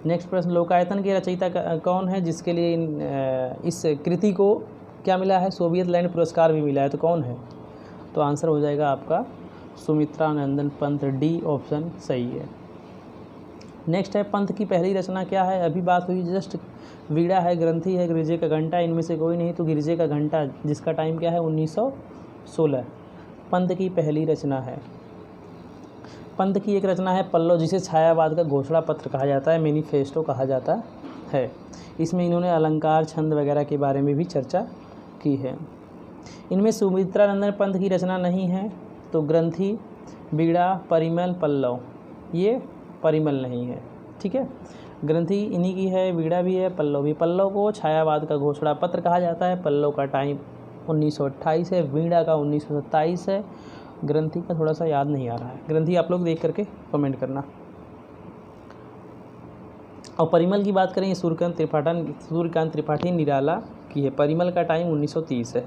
Speaker 1: नेक्स्ट प्रश्न, लोकायतन के रचयिता कौन है जिसके लिए इस कृति को क्या मिला है? सोवियत लैंड पुरस्कार भी मिला है, तो कौन है? तो आंसर हो जाएगा आपका सुमित्रा नंदन पंत, डी ऑप्शन सही है। नेक्स्ट है, पंत की पहली रचना क्या है? अभी बात हुई जस्ट, वीड़ा है, ग्रंथि है, गिरजे का घंटा, इनमें से कोई नहीं। तो गिरजे का घंटा, जिसका टाइम क्या है 1916, पंत की पहली रचना है। पंत की एक रचना है पल्लव, जिसे छायावाद का घोषणा पत्र कहा जाता है, मैनिफेस्टो कहा जाता है। इसमें इन्होंने अलंकार, छंद वगैरह के बारे में भी चर्चा की है। इनमें सुमित्रा नंदन पंत की रचना नहीं है, तो ग्रंथि, बीड़ा, परिमल, पल्लव, ये परिमल नहीं है, ठीक है। ग्रंथि इन्हीं की है, बीड़ा भी है, पल्लव भी। पल्लव को छायावाद का घोषणा पत्र कहा जाता है। पल्लव का टाइम 1928 है, बीड़ा का 1927 है, ग्रंथि का थोड़ा सा याद नहीं आ रहा है। ग्रंथि आप लोग देख करके कमेंट करना। और परिमल की बात करें, सूर्यकांत त्रिपाठी निराला की है। परिमल का टाइम 1930 है।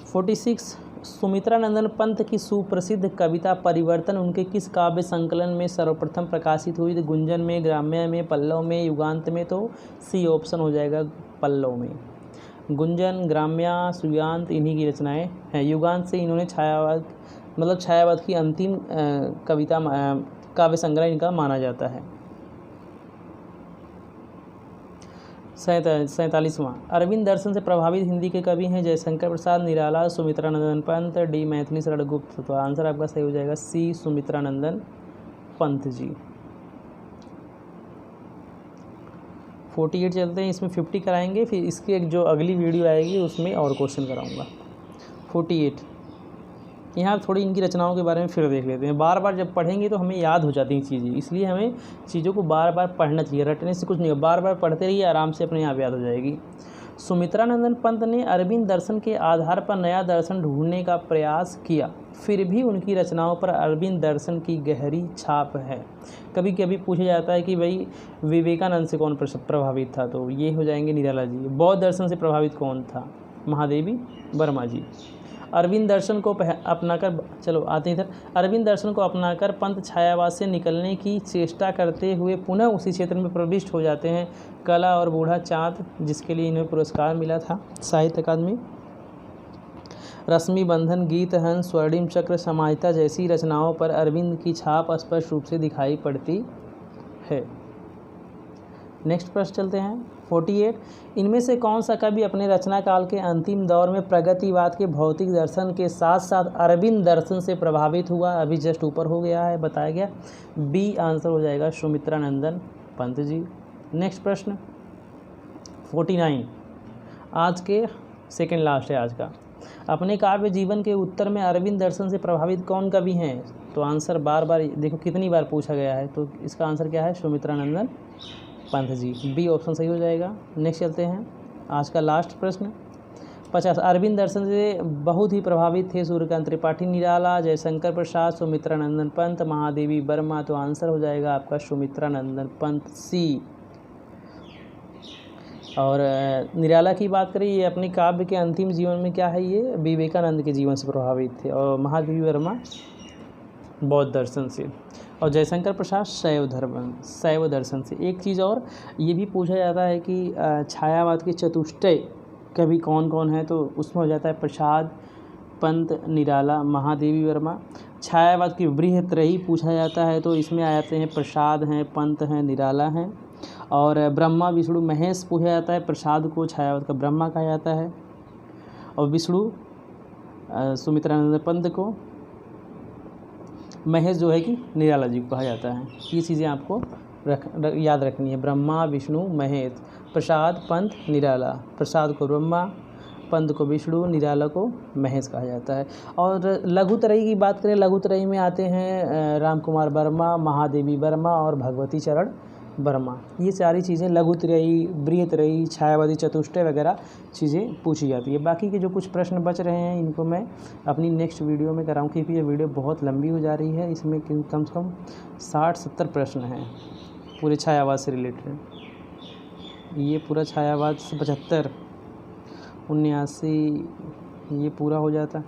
Speaker 1: 46 सुमित्रा नंदन पंत की सुप्रसिद्ध कविता परिवर्तन उनके किस काव्य संकलन में सर्वप्रथम प्रकाशित हुई? तो गुंजन में, ग्राम्य में, पल्लव में, युगांत में। तो सी ऑप्शन हो जाएगा पल्लव में। गुंजन, ग्राम्य, युगांत इन्हीं की रचनाएं हैं। युगांत से इन्होंने छायावाद मतलब छायावाद की अंतिम कविता काव्य संग्रह इनका माना जाता है। 47वां, अरविंद दर्शन से प्रभावित हिंदी के कवि हैं जयशंकर प्रसाद, निराला, सुमित्रा नंदन पंत, डी मैथिली शरण गुप्त। तो आंसर आपका सही हो जाएगा सी सुमित्रा नंदन पंत जी। 48 चलते हैं, इसमें 50 कराएंगे, फिर इसकी एक जो अगली वीडियो आएगी उसमें और क्वेश्चन कराऊंगा। 48 यहाँ थोड़ी इनकी रचनाओं के बारे में फिर देख लेते हैं। बार बार जब पढ़ेंगे तो हमें याद हो जाती हैं चीज़ें, इसलिए हमें चीज़ों को बार बार पढ़ना चाहिए। रटने से कुछ नहीं, बार बार पढ़ते रहिए, आराम से अपने आप याद हो जाएगी। सुमित्रा नंदन पंत ने अरविंद दर्शन के आधार पर नया दर्शन ढूंढने का प्रयास किया, फिर भी उनकी रचनाओं पर अरविंद दर्शन की गहरी छाप है। कभी कभी पूछा जाता है कि भाई विवेकानंद से कौन प्रभावित था, तो ये हो जाएंगे निराला जी। बौद्ध दर्शन से प्रभावित कौन था? महादेवी वर्मा जी। अरविंद दर्शन को अपनाकर, चलो आते इधर, अरविंद दर्शन को अपनाकर पंत छायावाद से निकलने की चेष्टा करते हुए पुनः उसी क्षेत्र में प्रविष्ट हो जाते हैं। कला और बूढ़ा चाँद, जिसके लिए इन्हें पुरस्कार मिला था साहित्य अकादमी। रश्मि बंधन, गीत हंस, स्वर्णिम चक्र, समाहिता जैसी रचनाओं पर अरविंद की छाप स्पष्ट रूप से दिखाई पड़ती है। नेक्स्ट प्रश्न चलते हैं। 48, इनमें से कौन सा कवि अपने रचना काल के अंतिम दौर में प्रगतिवाद के भौतिक दर्शन के साथ साथ अरविंद दर्शन से प्रभावित हुआ? अभी जस्ट ऊपर हो गया है, बताया गया। बी आंसर हो जाएगा सुमित्रा नंदन पंत जी। नेक्स्ट प्रश्न 49, आज के सेकेंड लास्ट है आज का। अपने काव्य जीवन के उत्तर में अरविंद दर्शन से प्रभावित कौन कवि हैं? तो आंसर बार बार देखो कितनी बार पूछा गया है, तो इसका आंसर क्या है? सुमित्रा नंदन पंत जी। बी ऑप्शन सही हो जाएगा। नेक्स्ट चलते हैं आज का लास्ट प्रश्न 50, अरविंद दर्शन से बहुत ही प्रभावित थे सूर्यकांत त्रिपाठी, निराला, जयशंकर प्रसाद, सुमित्रा नंदन पंत, महादेवी वर्मा। तो आंसर हो जाएगा आपका सुमित्रा नंदन पंत सी। और निराला की बात करें, ये अपने काव्य के अंतिम जीवन में क्या है, ये विवेकानंद के जीवन से प्रभावित थे। और महादेवी वर्मा बौद्ध दर्शन से, और जयशंकर प्रसाद शैव दर्शन से। एक चीज़ और ये भी पूछा जाता है कि छायावाद के चतुष्टय कवि कौन कौन है, तो उसमें हो जाता है प्रसाद, पंत, निराला, महादेवी वर्मा। छायावाद की बृहत्रयी पूछा जाता है, तो इसमें आ जाते हैं प्रसाद हैं, पंत हैं, निराला हैं। और ब्रह्मा, विष्णु, महेश पूछा जाता है, प्रसाद को छायावाद का ब्रह्मा कहा जाता है, और विष्णु सुमित्रा नंदन पंत को, महेश जो है कि निराला जी को कहा जाता है। ये चीज़ें आपको याद रखनी है। ब्रह्मा, विष्णु, महेश, प्रसाद, पंत, निराला। प्रसाद को ब्रह्मा, पंत को विष्णु, निराला को महेश कहा जाता है। और लघुत्रयी की बात करें, लघुत्रयी में आते हैं राम कुमार वर्मा, महादेवी वर्मा और भगवती चरण वर्मा। ये सारी चीज़ें लघुत्रयी, बृहत्रयी, छायावादी चतुष्टय वगैरह चीज़ें पूछी जाती है। बाकी के जो कुछ प्रश्न बच रहे हैं इनको मैं अपनी नेक्स्ट वीडियो में कराऊँ, क्योंकि ये वीडियो बहुत लंबी हो जा रही है। इसमें कम से कम 60-70 प्रश्न हैं पूरे छायावाद से रिलेटेड। ये पूरा छायावाद से 75, 79 ये पूरा हो जाता।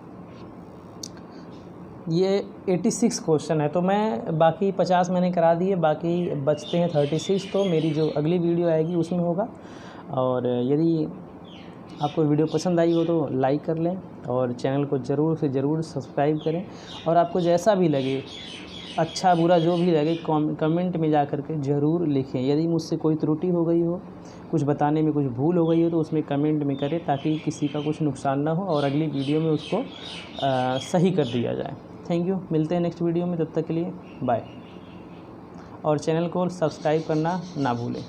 Speaker 1: ये 86 क्वेश्चन है, तो मैं बाकी 50 मैंने करा दिए, बाकी बचते हैं 36। तो मेरी जो अगली वीडियो आएगी उसमें होगा। और यदि आपको वीडियो पसंद आई हो तो लाइक कर लें और चैनल को ज़रूर से ज़रूर सब्सक्राइब करें। और आपको जैसा भी लगे, अच्छा बुरा जो भी लगे, कमेंट में जा कर के ज़रूर लिखें। यदि मुझसे कोई त्रुटि हो गई हो, कुछ बताने में कुछ भूल हो गई हो, तो उसमें कमेंट में करें, ताकि किसी का कुछ नुकसान ना हो और अगली वीडियो में उसको सही कर दिया जाए। थैंक यू, मिलते हैं नेक्स्ट वीडियो में, तब तक के लिए बाय। और चैनल को सब्सक्राइब करना ना भूलें।